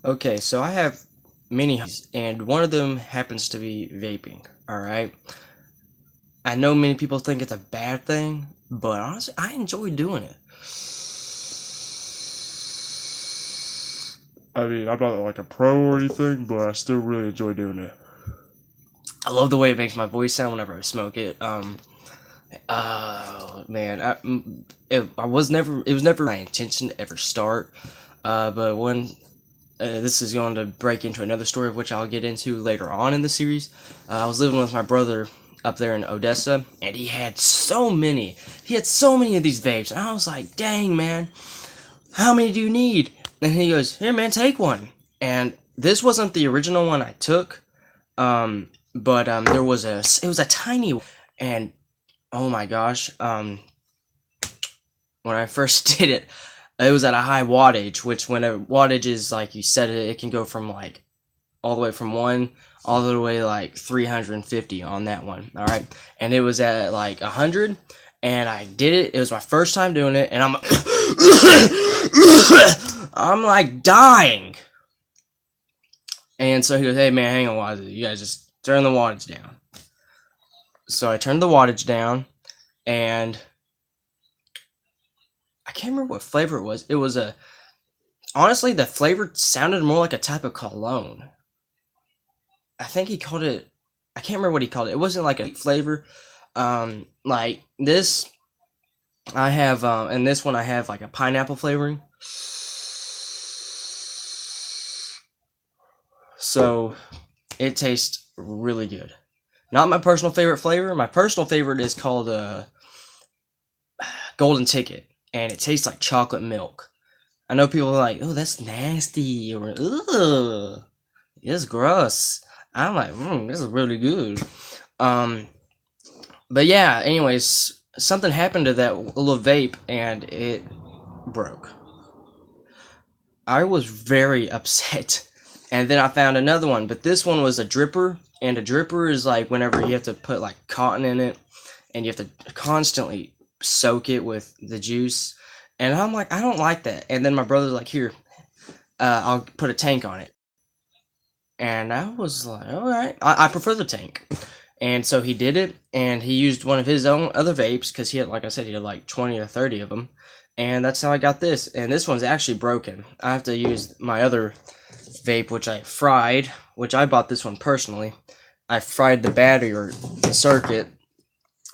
Okay, so I have many hobbies, and one of them happens to be vaping. All right. I know many people think it's a bad thing, but honestly, I enjoy doing it. I mean, I'm not like a pro or anything, but I still really enjoy doing it. I love the way it makes my voice sound whenever I smoke it. Man, I was never. It was never my intention to ever start. But when this is going to break into another story of which I'll get into later on in the series. I was living with my brother up there in Odessa, and he had so many. He had so many of these vapes, and I was like, "Dang, man, how many do you need?" And he goes, "Here, man, take one." And this wasn't the original one I took, but there was a. It was a tiny, one, and oh my gosh, when I first did it, it was at a high wattage, which when a wattage is like you set it, it can go from like all the way from one all the way like 350 on that one. All right. And it was at like 100 and I did it. It was my first time doing it and I'm I'm like dying. And so he goes, "Hey man, hang on, Wazoo. You guys just turn the wattage down." So I turned the wattage down and I can't remember what flavor it was. It was a honestly the flavor sounded more like a type of cologne. I think he called it. I can't remember what he called it. It wasn't like a flavor. Like this, I have, and this one I have like a pineapple flavoring. So it tastes really good. Not my personal favorite flavor. My personal favorite is called Golden Ticket, and it tastes like chocolate milk. I know people are like, "Oh, that's nasty," or "Ugh, it's gross." I'm like, "This is really good." Um, But yeah, anyways, something happened to that little vape and it broke. I was very upset. And then I found another one, but this one was a dripper, and a dripper is like whenever you have to put like cotton in it and you have to constantly soak it with the juice. And I'm like, I don't like that. And then my brother's like, "Here, I'll put a tank on it." And I was like, all right, I prefer the tank. And so he did it, and he used one of his own other vapes because he had, like I said, he had like 20 or 30 of them. And that's how I got this. And this one's actually broken. I have to use my other vape, which I fried, which I bought this one personally. I fried the battery or the circuit,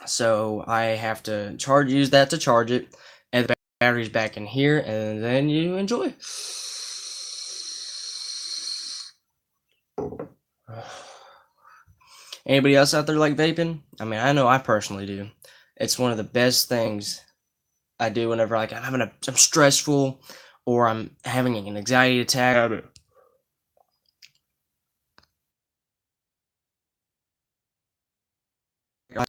so I have to use that to charge it, and the battery's back in here, and then you enjoy. Anybody else out there like vaping? I mean, I know I personally do. It's one of the best things I do whenever like I'm stressful or I'm having an anxiety attack. Habit.